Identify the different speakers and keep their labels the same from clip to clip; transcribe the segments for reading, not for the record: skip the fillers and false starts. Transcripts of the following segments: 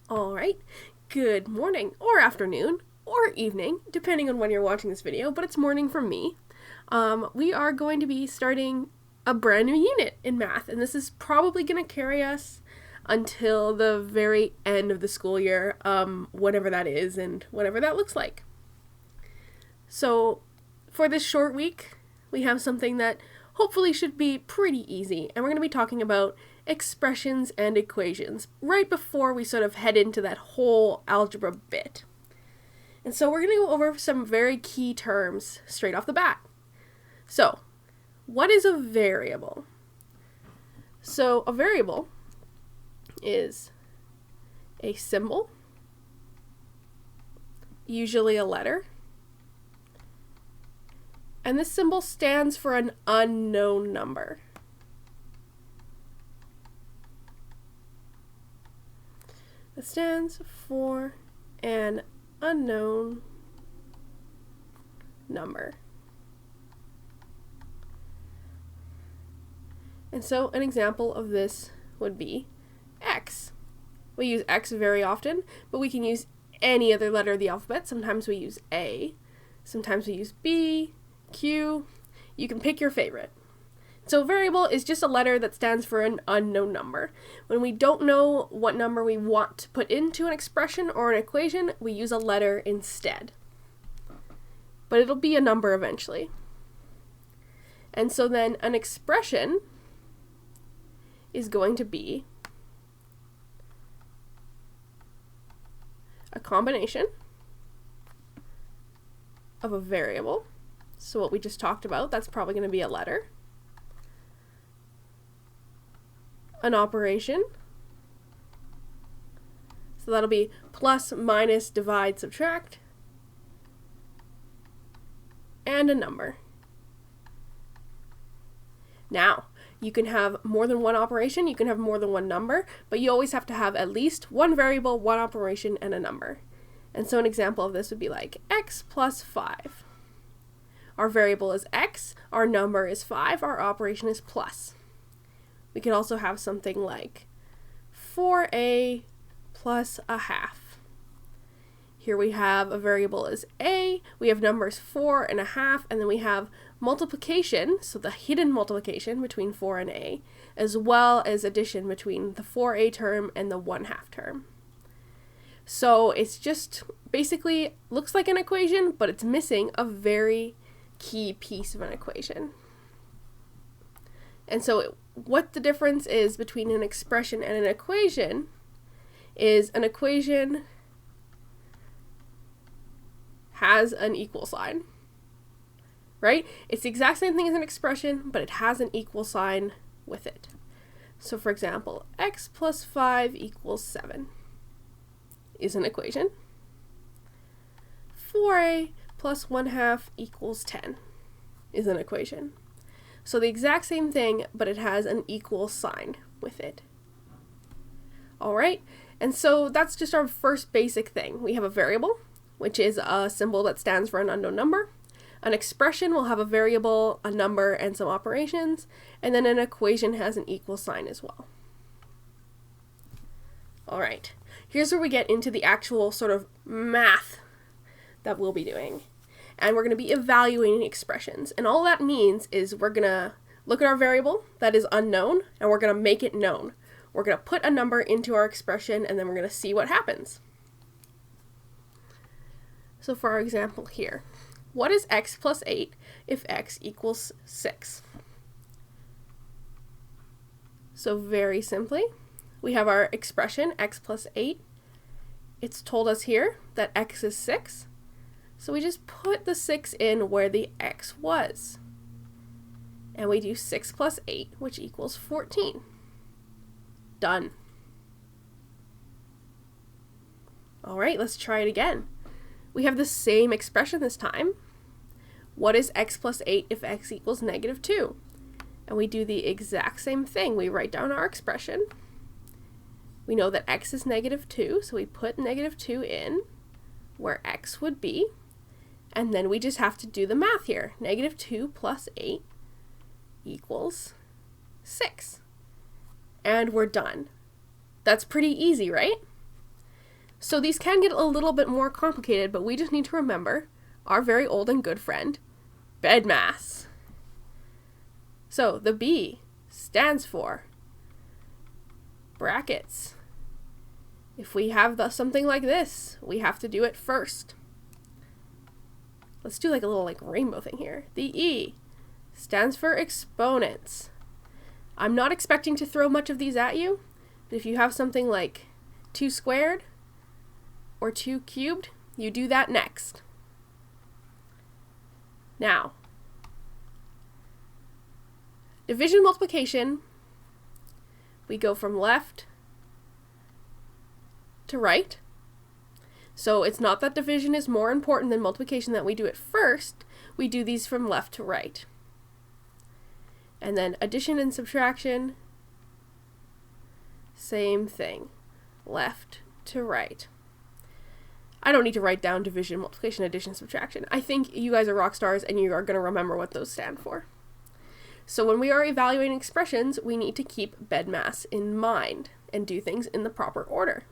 Speaker 1: All right, good morning or afternoon or evening, depending on when you're watching this video, but it's morning for me. We are going to be starting a brand new unit in math, and this is probably going to carry us until the very end of the school year, whatever that is and whatever that looks like. So for this short week, we have something that hopefully should be pretty easy, and we're going to be talking about expressions and equations right before we sort of head into that whole algebra bit. And so we're going to go over some very key terms straight off the bat. So, what is a variable? So, a variable is a symbol, usually a letter, and this symbol stands for an unknown number. It stands for an unknown number. And so an example of this would be X. We use X very often, but we can use any other letter of the alphabet. Sometimes we use A, sometimes we use B, Q. You can pick your favorite. So a variable is just a letter that stands for an unknown number. When we don't know what number we want to put into an expression or an equation, we use a letter instead. But it'll be a number eventually. And so then an expression is going to be a combination of a variable. So what we just talked about, that's probably going to be a letter. An operation. So that'll be plus, minus, divide, subtract. And a number. Now, you can have more than one operation, you can have more than one number, but you always have to have at least one variable, one operation, and a number. And so an example of this would be like x plus 5. Our variable is x, our number is 5, our operation is plus. We could also have something like 4a plus a half. Here we have a variable is a, we have numbers 4 and a half, and then we have multiplication, so the hidden multiplication between 4 and a, as well as addition between the 4a term and the 1/2 term. So it's just basically looks like an equation, but it's missing a very key piece of an equation. And so what the difference is between an expression and an equation is an equation has an equal sign, right? It's the exact same thing as an expression, but it has an equal sign with it. So for example, x plus 5 equals 7 is an equation. 4a plus 1/2 equals 10 is an equation. So the exact same thing, but it has an equal sign with it. All right, and so that's just our first basic thing. We have a variable, which is a symbol that stands for an unknown number. An expression will have a variable, a number, and some operations, and then an equation has an equal sign as well. All right, here's where we get into the actual sort of math that we'll be doing. And we're going to be evaluating expressions. And all that means is we're going to look at our variable that is unknown, and we're going to make it known. We're going to put a number into our expression, and then we're going to see what happens. So for our example here, what is x plus 8 if x equals 6? So very simply, we have our expression x plus 8. It's told us here that x is 6. So we just put the 6 in where the x was. And we do 6 plus 8, which equals 14. Done. All right, let's try it again. We have the same expression this time. What is x plus 8 if x equals -2? And we do the exact same thing. We write down our expression. We know that x is -2, so we put -2 in where x would be. And then we just have to do the math here. -2 plus 8 equals 6. And we're done. That's pretty easy, right? So these can get a little bit more complicated, but we just need to remember our very old and good friend, BEDMAS. So the B stands for brackets. If we have something like this, we have to do it first. Let's do like a little rainbow thing here. The E stands for exponents. I'm not expecting to throw much of these at you, but if you have something like 2 squared or 2 cubed, you do that next. Now, division multiplication, we go from left to right. So it's not that division is more important than multiplication that we do it first. We do these from left to right. And then addition and subtraction, same thing, left to right. I don't need to write down division, multiplication, addition, subtraction. I think you guys are rock stars and you are going to remember what those stand for. So when we are evaluating expressions, we need to keep BEDMAS in mind and do things in the proper order.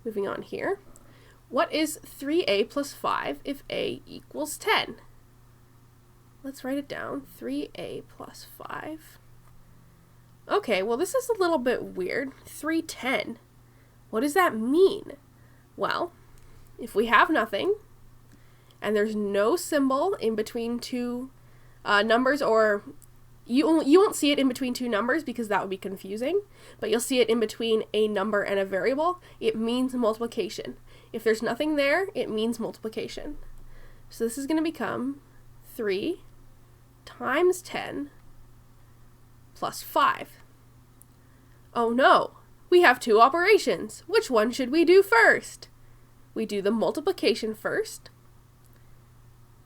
Speaker 1: Moving on here. What is 3a plus 5 if a equals 10? Let's write it down. 3a plus 5. Okay, well this is a little bit weird. 310. What does that mean? Well, if we have nothing, and there's no symbol in between two numbers, or you won't see it in between two numbers because that would be confusing, but you'll see it in between a number and a variable. It means multiplication. If there's nothing there, it means multiplication. So this is going to become 3 times 10 plus 5. Oh no, we have 2 operations. Which one should we do first? We do the multiplication first.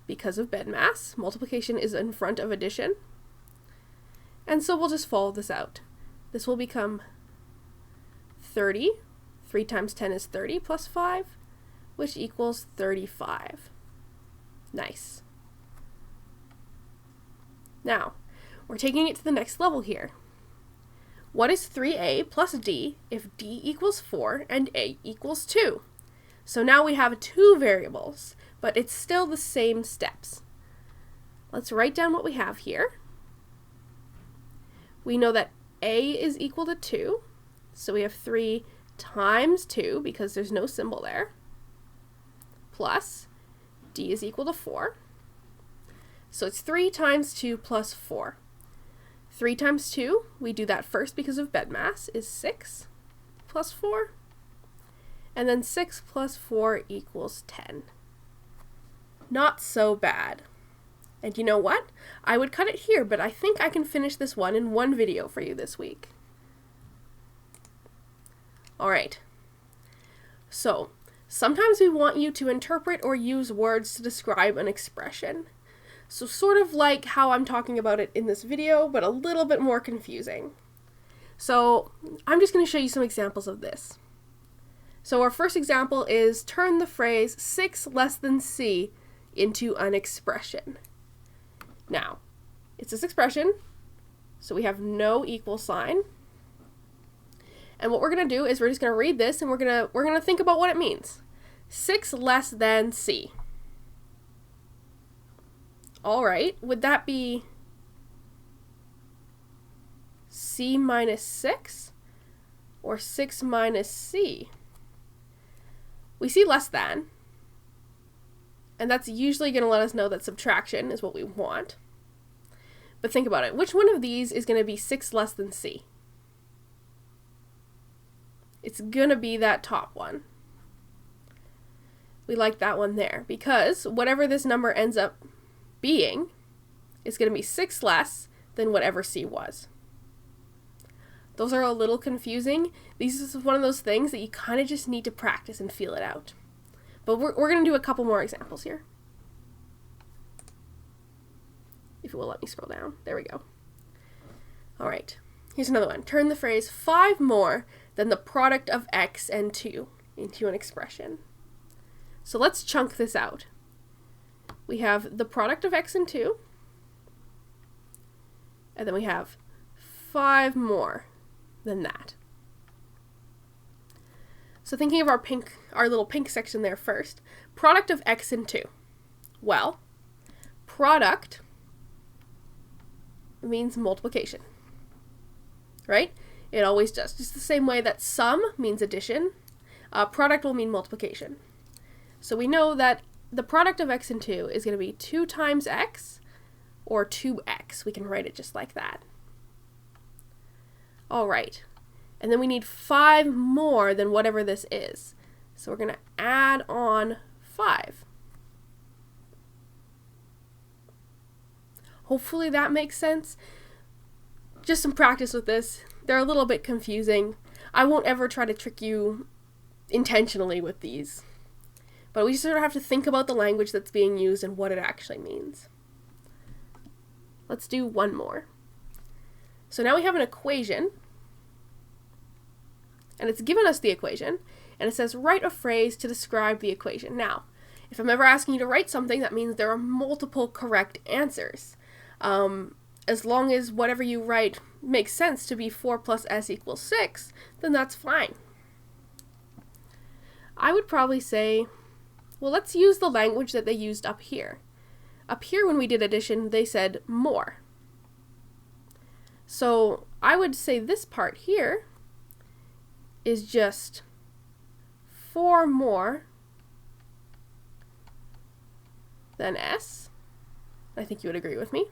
Speaker 1: Because of BEDMAS, multiplication is in front of addition. And so we'll just follow this out. This will become 30. 3 times 10 is 30 plus 5, which equals 35. Nice. Now, we're taking it to the next level here. What is 3a plus d if d equals 4 and a equals 2? So now we have 2 variables, but it's still the same steps. Let's write down what we have here. We know that a is equal to 2, so we have 3 times 2 because there's no symbol there, plus d is equal to 4. So it's 3 times 2 plus 4. 3 times 2, we do that first because of BEDMAS, is 6 plus 4. And then 6 plus 4 equals 10. Not so bad. And you know what? I would cut it here, but I think I can finish this one in one video for you this week. Alright. So, sometimes we want you to interpret or use words to describe an expression. So sort of like how I'm talking about it in this video, but a little bit more confusing. So I'm just going to show you some examples of this. So our first example is turn the phrase 6 less than C into an expression. Now, it's this expression, so we have no equal sign. And what we're going to do is we're just going to read this and we're going to think about what it means. 6 less than C. All right, would that be C minus 6 or 6 minus C? We see less than, and that's usually going to let us know that subtraction is what we want. But think about it. Which one of these is going to be 6 less than C? It's going to be that top one. We like that one there because whatever this number ends up being is going to be 6 less than whatever C was. Those are a little confusing. This is one of those things that you kind of just need to practice and feel it out. But we're going to do a couple more examples here. If you will let me scroll down. There we go. All right. Here's another one. Turn the phrase 5 more than the product of x and 2 into an expression. So let's chunk this out. We have the product of x and 2, and then we have 5 more than that. So thinking of our little pink section there first, product of x and 2. Well, product means multiplication, right? It always does. Just the same way that sum means addition, product will mean multiplication. So we know that the product of x and 2 is going to be 2 times x or 2x. We can write it just like that. All right. And then we need 5 more than whatever this is. So we're going to add on 5. Hopefully that makes sense. Just some practice with this. They're a little bit confusing. I won't ever try to trick you intentionally with these. But we just sort of have to think about the language that's being used and what it actually means. Let's do one more. So now we have an equation. And it's given us the equation. And it says, write a phrase to describe the equation. Now, if I'm ever asking you to write something, that means there are multiple correct answers. As long as whatever you write makes sense to be 4 plus s equals 6, then that's fine. I would probably say, well, let's use the language that they used up here. Up here when we did addition, they said more. So I would say this part here is just 4 more than s. I think you would agree with me.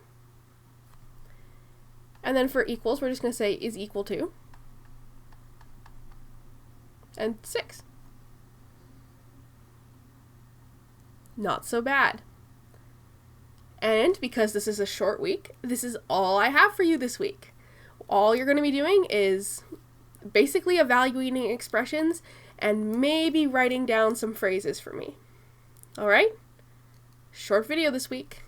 Speaker 1: And then for equals, we're just going to say is equal to and 6. Not so bad. And because this is a short week, this is all I have for you this week. All you're going to be doing is basically evaluating expressions and maybe writing down some phrases for me. All right? Short video this week.